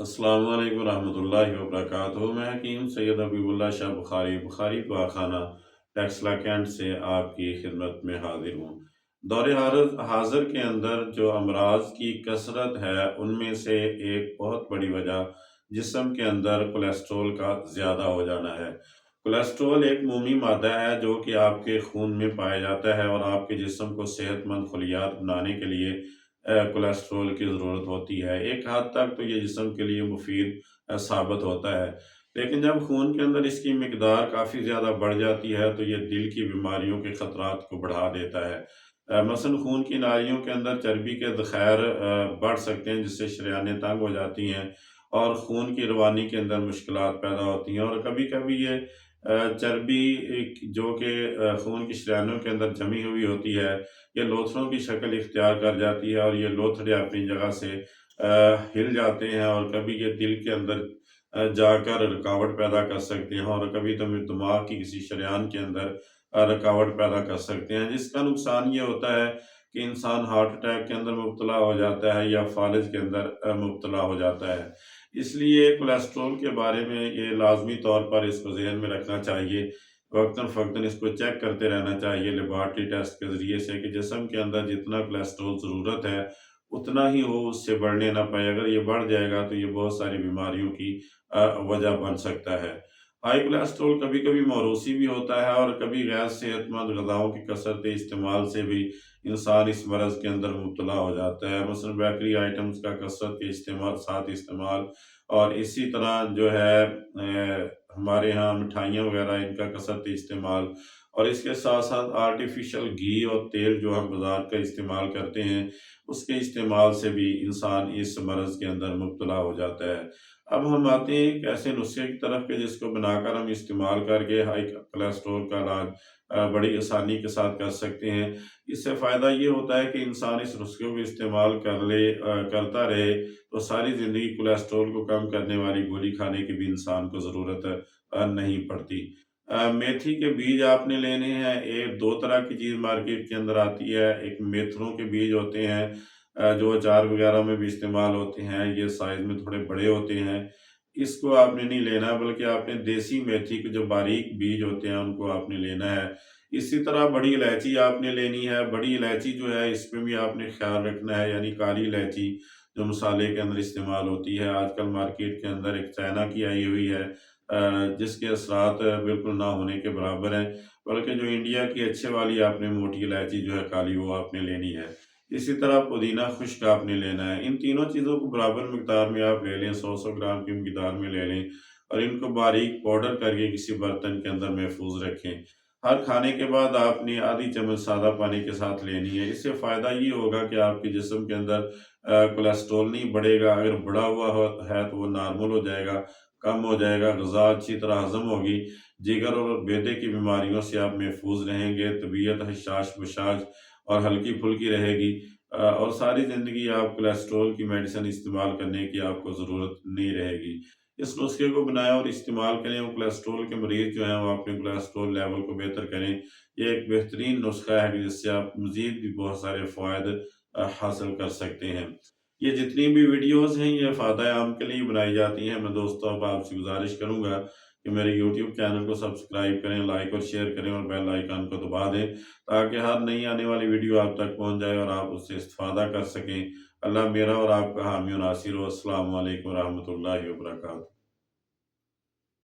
अस्सलाम वालेकुम रहमतुल्लाहि व बरकातुहू। मैं हकीम सैयद हबीबुल्लाह शाह बुखारी दवाखाना टेक्सला कैंट से आपकी खिदमत में हाजिर हूँ। दौरे हाज़िर के अंदर जो अमराज की कसरत है, उनमें से एक बहुत बड़ी वजह जिस्म के अंदर कोलेस्ट्रॉल का ज़्यादा हो जाना है। कोलेस्ट्रॉल एक मोमी मादा है जो कि आपके खून में पाया जाता है और आपके जिस्म को सेहतमंद खलियात बनाने के लिए कोलेस्ट्रॉल की ज़रूरत होती है। एक हद तक तो ये जिस्म के लिए मुफीद साबित होता है, लेकिन जब खून के अंदर इसकी मिकदार काफ़ी ज़्यादा बढ़ जाती है तो ये दिल की बीमारियों के ख़तरात को बढ़ा देता है। मसलन खून की नालियों के अंदर चर्बी के ज़ख़ायर बढ़ सकते हैं, जिससे शरेयानें तंग हो जाती हैं और खून की रवानी के अंदर मुश्किलात पैदा होती हैं। और कभी-कभी ये चर्बी जो कि खून की शरेयानों के अंदर जमी हुई होती है, ये लोथड़ों की शक्ल इख्तियार कर जाती है और ये लोथड़े अपनी जगह से हिल जाते हैं और कभी ये दिल के अंदर जाकर रुकावट पैदा कर सकते हैं और कभी तो दिमाग की किसी शरेयान के अंदर रुकावट पैदा कर सकते हैं, जिसका नुकसान ये होता है कि इंसान हार्ट अटैक के अंदर मुब्तला हो जाता है या फालिज के अंदर मुब्तला हो जाता है। इसलिए कोलेस्ट्रॉल के बारे में ये लाजमी तौर पर इसको ज़हन में रखना चाहिए। वक्तन-फ़वक्तन इसको चेक करते रहना चाहिए लेबॉरेटरी टेस्ट के ज़रिए से कि जिस्म के अंदर जितना कोलेस्ट्रॉल ज़रूरत है, उतना ही हो, उससे बढ़ने ना पाए। अगर ये बढ़ जाएगा तो ये बहुत सारी बीमारियों की वजह बन सकता है। हाई कोलेस्ट्रॉल कभी-कभी मौरूसी भी होता है और कभी गैर सेहतमंद ग़िज़ाओं की कसरत इस्तेमाल से भी इंसान इस मरज़ के अंदर मुब्तला हो जाता है। मसलन बेकरी आइटम्स का कसरत के इस्तेमाल और इसी तरह जो है हमारे यहाँ मिठाइयाँ वगैरह इनका कसरत इस्तेमाल और इसके साथ-साथ आर्टिफ़िशियल घी और तेल जो हम बाज़ार का इस्तेमाल करते हैं, उसके इस्तेमाल से भी इंसान इस मरज़ के अंदर मुब्तला हो जाता है। अब हम आते हैं एक ऐसे नुस्खे की तरफ के जिसको बनाकर हम इस्तेमाल करके हाई कोलेस्ट्रॉल का इलाज बड़ी आसानी के साथ कर सकते हैं। इससे फ़ायदा ये होता है कि इंसान इस नुस्खे को इस्तेमाल करता रहे तो सारी ज़िंदगी कोलेस्ट्रॉल को कम करने वाली गोली खाने की भी इंसान को ज़रूरत नहीं पड़ती। मेथी के बीज आपने लेने हैं। एक 2 तरह की चीज़ मार्केट के अंदर आती है। एक मेथरों के बीज होते हैं, जो अचार वगैरह में भी इस्तेमाल होते हैं। ये साइज़ में थोड़े बड़े होते हैं। इसको आपने नहीं लेना, बल्कि आपने देसी मेथी के जो बारीक बीज होते हैं उनको आपने लेना है। इसी तरह बड़ी इलायची आपने लेनी है। बड़ी इलायची जो है इसमें भी आपने ख़्याल रखना है, यानी काली इलायची जो मसाले के अंदर इस्तेमाल होती है। आजकल मार्केट के अंदर एक चाइना की आई हुई है, जिसके असरात बिल्कुल ना होने के बराबर हैं, बल्कि जो इंडिया की अच्छे वाली आपने मोटी इलायची जो है काली, वो आपने लेनी है। इसी तरह पुदीना खुश्क आपने लेना है। इन तीनों चीज़ों को बराबर मिक़दार में आप ले लें, 100-100 ग्राम की मिक़दार में ले लें और इनको बारीक पाउडर करके किसी बर्तन के अंदर महफूज़ रखें। हर खाने के बाद आपने आधी चम्मच सादा पानी के साथ लेनी है। इससे फ़ायदा ये होगा कि आपके जिस्म के अंदर कोलेस्ट्रॉल नहीं बढ़ेगा। अगर बढ़ा हुआ है तो वो नॉर्मल हो जाएगा, कम हो जाएगा, ग़िज़ा अच्छी तरह हज़म होगी, जिगर और मैदे की बीमारियों से आप महफूज़ रहेंगे, तबीयत हशाश-बशाश और हल्की-फुल्की रहेगी और सारी ज़िंदगी आप कोलेस्ट्रॉल की मेडिसिन इस्तेमाल करने की आपको ज़रूरत नहीं रहेगी। इस नुस्खे को बनाएँ और इस्तेमाल करें और कोलेस्ट्रॉल के मरीज़ जो हैं वो अपने कोलेस्ट्रॉल लेवल को बेहतर करें। ये एक बेहतरीन नुस्खा है कि जिससे आप मज़ीद भी बहुत सारे फ़वाइद हासिल कर सकते हैं। ये जितनी भी वीडियोज़ हैं ये फ़ायदा आम के लिए बनाई जाती हैं। मैं दोस्तों अब आपसे गुज़ारिश करूँगा कि मेरे यूट्यूब चैनल को सब्सक्राइब करें, लाइक और शेयर करें और बेल आइकन को दबा दें, ताकि हर नई आने वाली वीडियो आप तक पहुँच जाए और आप उससे इस्तिफ़ादा कर सकें। अल्लाह मेरा और आपका हामी और नासिर हो। अस्सलामु अलैकुम रहमतुल्लाहि व बरकातुहू।